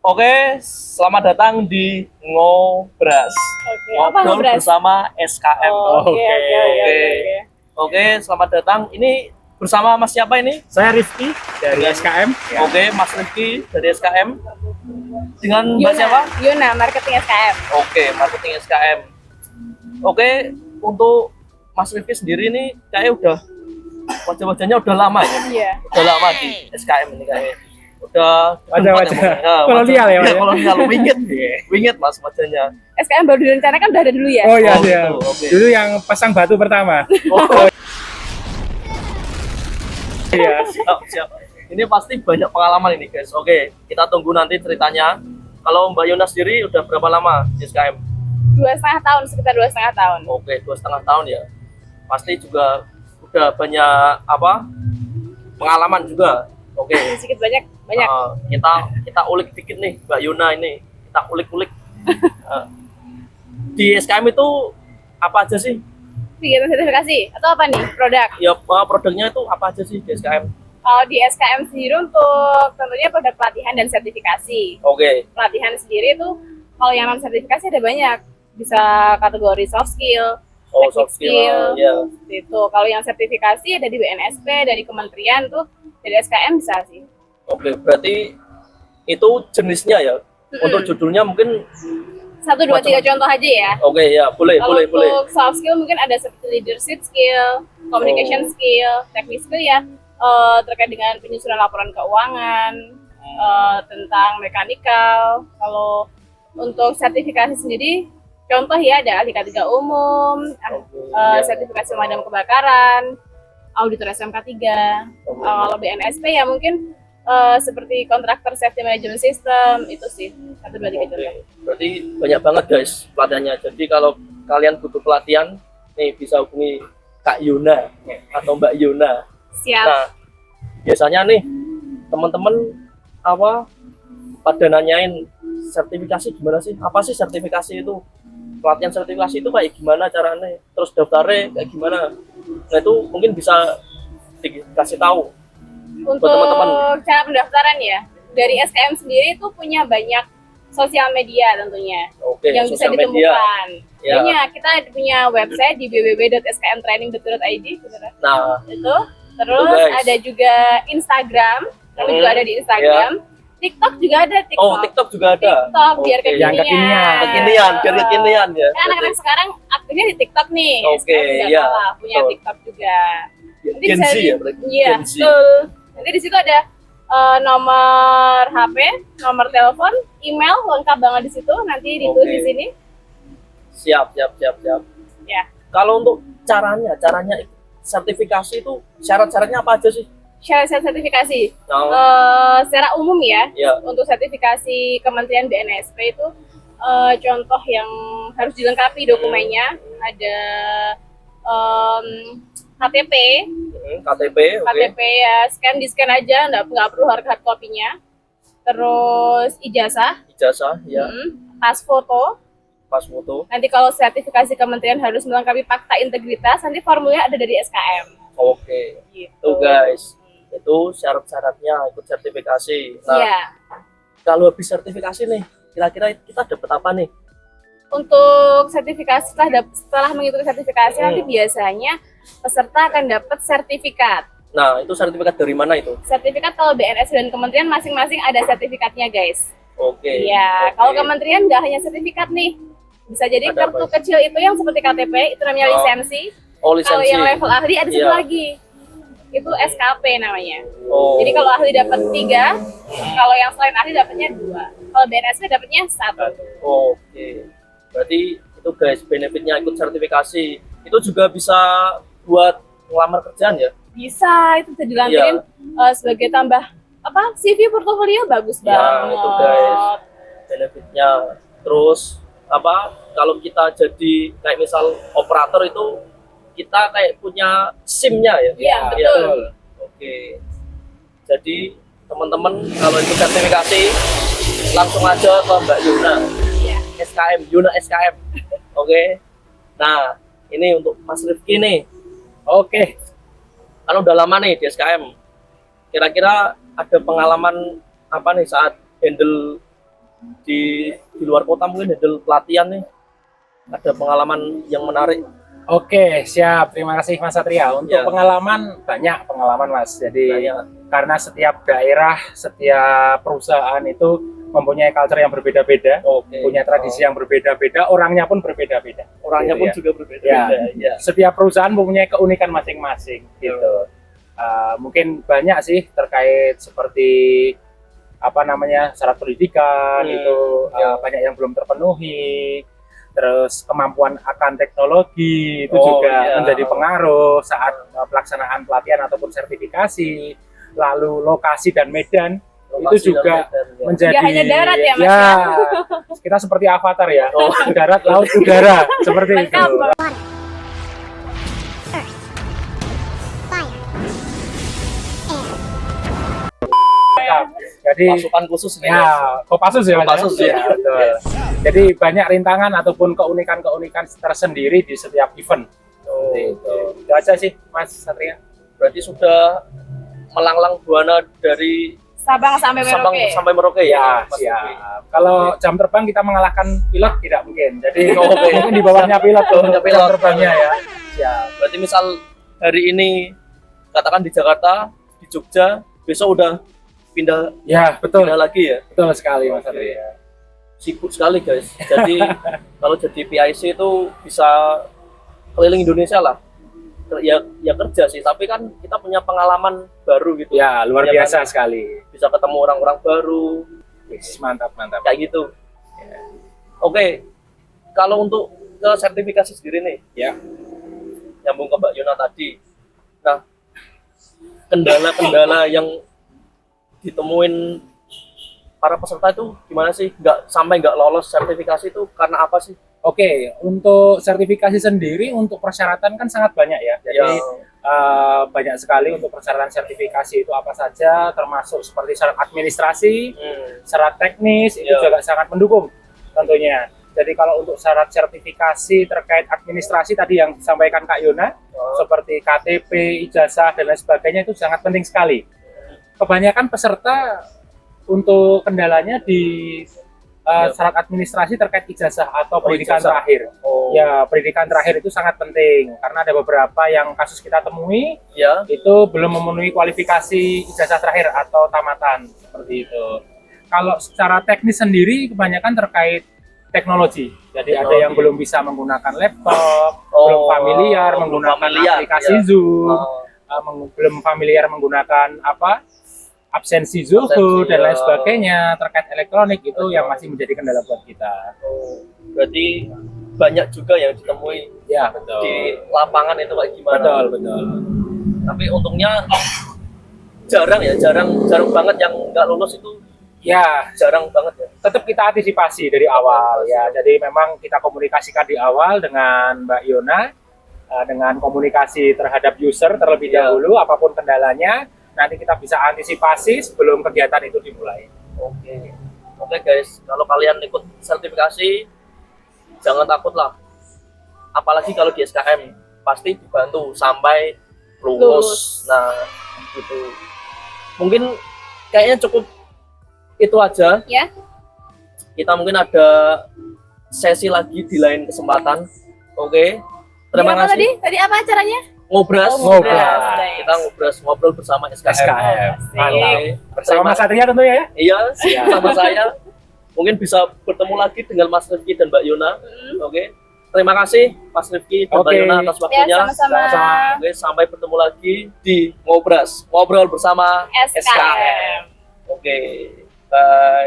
Oke, selamat datang di Ngobras. Oke, apa Ngobrol Ngobras? bersama SKM. Oke, selamat datang. Ini bersama Mas siapa ini? Saya Rifki dari SKM. Oke, Mas Rifki dari SKM. Dengan Mbak siapa? Yuna, marketing SKM. Oke, marketing SKM. Oke, untuk Mas Rifki sendiri ini kayaknya udah wajah-wajahnya udah lama ya? Iya. Udah lama di SKM ini kayaknya. Udah Wajah-wajah kolonial ya, Mas? kolonial, wingit Mas wajahnya. SKM baru direncanakan udah ada dulu ya? Oh iya, Oh, iya. gitu, oke. Dulu yang pasang batu pertama. Oh, iya, siap. Ini pasti banyak pengalaman ini guys. Oke, kita tunggu nanti ceritanya. Kalau Mbak Yuna sendiri udah berapa lama di SKM? 2,5 tahun, sekitar 2,5 tahun. Oke, 2,5 tahun ya. Pasti juga udah banyak pengalaman juga. Oke. Sedikit banyak. Kita ulik dikit nih Mbak Yuna ini. Kita ulik-ulik. Di SKM itu apa aja sih? Kegiatan sertifikasi atau apa nih? Produk. Ya produknya itu apa aja sih di SKM? Kalau di SKM sendiri untuk tentunya produk pelatihan dan sertifikasi. Oke. Pelatihan sendiri itu kalau yang non sertifikasi ada banyak. Bisa kategori soft skill, Oh, technique soft skill. Ya. seperti itu. Kalau yang sertifikasi ada di BNSP, dari kementerian tuh, dari SKM bisa sih. Oke, berarti itu jenisnya ya. Untuk judulnya mungkin 1, 2, 3 contoh aja ya. oke ya, boleh. Kalau untuk soft skill mungkin ada seperti leadership skill, communication skill, technical skill ya, terkait dengan penyusunan laporan keuangan, tentang mekanikal. Kalau untuk sertifikasi sendiri, contoh ya ada ahli K3 umum, sertifikasi pemadam kebakaran, auditor SMK 3. Kalau BNSP ya mungkin seperti kontraktor safety management system, itu sih 1, 2, 3 contoh. Berarti banyak banget guys pelatihannya. Jadi kalau kalian butuh pelatihan, nih bisa hubungi Kak Yuna atau Mbak Yuna. Siap. Nah, biasanya nih teman-teman pada nanyain sertifikasi gimana sih? Apa sih sertifikasi itu? Pelatihan sertifikasi itu kayak gimana caranya? Terus daftarnya kayak gimana? Nah itu mungkin bisa dikasih tahu. Untuk teman-teman. cara pendaftaran ya, dari SKM sendiri itu punya banyak sosial media tentunya Oke, yang bisa sosial media. ditemukan. Ya. Tentunya kita punya website di www.skmtraining.id. Nah, Itu. Terus guys. ada juga Instagram, kami juga ada di Instagram. TikTok juga ada TikTok. oh TikTok juga ada. TikTok biar Oke. Yang kekinian. Biar kekinian ya. Kan anak-anak sekarang aktifnya di TikTok nih. Oke, SKM nggak iya, kalah, punya betul. TikTok juga. Nanti Gen bisa Z di- ya berarti. Iya, Gen Z. betul. Nanti di situ ada nomor HP, nomor telepon, email lengkap banget di situ. Nanti ditulis Oke. di sini. Siap. Ya. Kalau untuk caranya sertifikasi itu syarat-syaratnya apa aja sih? Syarat sertifikasi. Nah, Secara umum ya, ya. untuk sertifikasi Kementerian BNSP itu contoh yang harus dilengkapi dokumennya ada KTP, KTP, oke. KTP ya di scan aja, nggak perlu hard copy-nya. Terus ijazah, Ijazah, ya. pas foto. Pas foto. Nanti kalau sertifikasi kementerian harus melengkapi fakta integritas, nanti formulnya ada dari SKM. Oke. Gitu. Tuh guys, itu syarat-syaratnya ikut sertifikasi. Nah, Iya. kalau habis sertifikasi nih, kira-kira kita dapat apa nih? Untuk sertifikasi setelah mengikuti sertifikasi nanti biasanya peserta akan dapat sertifikat. Nah, itu sertifikat dari mana itu? Sertifikat kalau BNS dan kementerian masing-masing ada sertifikatnya, guys. Oke. Iya, oke. kalau kementerian nggak hanya sertifikat nih. Bisa jadi Ada kartu apa? kecil itu yang seperti KTP, itu namanya Oh, lisensi. Oh, Kalau lisensi. yang level ahli ada satu Iya. lagi. Itu SKP namanya. Oh. Jadi kalau ahli dapat 3, kalau yang selain ahli dapatnya 2. Kalau BNSP dapatnya 1. Oke. Berarti itu guys benefitnya ikut sertifikasi. Itu juga bisa buat ngelamar kerjaan ya? Bisa, itu bisa dilampirin sebagai tambah CV portofolio bagus Ya, banget. itu guys benefitnya. Terus kalau kita jadi kayak misal operator itu kita kayak punya SIM-nya ya? Iya, betul. Oke. Jadi teman-teman kalau ikut sertifikasi langsung aja ke Mbak Yuna. Iya. SKM, Yuna SKM. Oke. Nah, ini untuk Mas Rifki nih. Oke. Kan udah lama nih di SKM. Kira-kira ada pengalaman apa nih saat handle di luar kota mungkin handle pelatihan nih, ada pengalaman yang menarik. Oke, siap. Terima kasih Mas Satria. Untuk Ya. pengalaman, banyak pengalaman Mas. Jadi Banyak. karena setiap daerah, setiap perusahaan itu mempunyai culture yang berbeda-beda, Oke. punya tradisi yang berbeda-beda, orangnya pun berbeda-beda. Orangnya Gitu pun ya. juga berbeda-beda. Ya. Setiap perusahaan mempunyai keunikan masing-masing gitu. Mungkin banyak sih terkait seperti apa namanya syarat pendidikan itu banyak yang belum terpenuhi. Terus kemampuan akan teknologi itu juga menjadi pengaruh saat pelaksanaan pelatihan ataupun sertifikasi. Lalu lokasi dan medan itu juga menjadi Nggak hanya darat ya, Mas, ya? Kita seperti avatar ya. Darat, laut, udara seperti itu. Lengkap. Jadi pasukan khusus nih. ya, Kopassus ya, Mas? Kopassus, ya. Betul. Jadi banyak rintangan ataupun keunikan-keunikan tersendiri di setiap event. Seperti itu. Itu aja sih, Mas Satria. Berarti sudah melanglang buana dari Sabang sampai Sabang Merauke. sampai Merauke Ya, Mas siap. Rifki? Kalau jam terbang kita mengalahkan pilot tidak mungkin. Jadi Oke. mungkin di bawahnya pilot tuh, Bawahnya pilot pilot. terbangnya ya. Siap. Berarti misal hari ini katakan di Jakarta, di Jogja, besok udah pindah Ya, betul. lagi ya. Betul sekali, Mas Oke. Satria. Sibuk sekali guys. Jadi kalau jadi PIC itu bisa keliling Indonesia lah. Ya kerja sih, tapi kan kita punya pengalaman baru gitu. Ya, luar Ya biasa kan? sekali. Bisa ketemu orang-orang baru Wis, mantap, mantap. kayak gitu. Oke, kalau untuk ke sertifikasi sendiri nih, Ya. nyambung ke Mbak Yona tadi. Nah, kendala-kendala yang ditemuin para peserta itu gimana sih? Nggak lolos sertifikasi itu karena apa sih? Oke, untuk sertifikasi sendiri untuk persyaratan kan sangat banyak ya. Jadi banyak sekali untuk persyaratan sertifikasi itu apa saja, termasuk seperti syarat administrasi, syarat teknis itu Ya. juga sangat mendukung tentunya. Jadi kalau untuk syarat sertifikasi terkait administrasi tadi yang disampaikan Kak Yona, seperti KTP, ijazah dan lain sebagainya itu sangat penting sekali. Kebanyakan peserta untuk kendalanya di syarat administrasi terkait ijazah atau pendidikan ijazah. terakhir. Ya, pendidikan terakhir itu sangat penting karena ada beberapa yang kasus kita temui Ya. itu belum memenuhi kualifikasi ijazah terakhir atau tamatan seperti itu. Kalau secara teknis sendiri kebanyakan terkait teknologi. Jadi ada yang belum bisa menggunakan laptop, belum familiar belum menggunakan familiar, aplikasi ya. Zoom, belum familiar menggunakan absensi Zoho Absensi, dan lain ya. sebagainya terkait elektronik itu yang masih menjadi kendala buat kita. Berarti banyak juga yang ditemui Ya, betul. di lapangan itu kayak gimana? Betul, betul. Tapi untungnya jarang banget yang nggak lulus itu, Ya, jarang banget ya. tetap kita antisipasi dari awal ya. Jadi memang kita komunikasikan di awal dengan Mbak Yona, dengan komunikasi terhadap user terlebih Ya. dahulu, apapun kendalanya, nanti kita bisa antisipasi sebelum kegiatan itu dimulai. Oke guys, kalau kalian ikut sertifikasi jangan takut lah. Apalagi kalau di SKM pasti dibantu sampai lulus. Nah, gitu. Mungkin kayaknya cukup itu aja. Ya. Kita mungkin ada sesi lagi di lain kesempatan. Oke. Terima Apa kasih. Tadi apa acaranya? Ngobras. Ngobras. Nah, kita ngobrol bersama SKM. SKM. Mantap. Oke. Bersama Mas Satria tentunya ya. Iya, Siap. sama saya. Mungkin bisa bertemu lagi dengan Mas Rifki dan Mbak Yona. Oke. Terima kasih Mas Rifki dan Mbak Oke. Yona atas Ya, waktunya. sama-sama. Oke, sampai bertemu lagi di Ngobras. Ngobrol bersama SKM. Oke. Bye.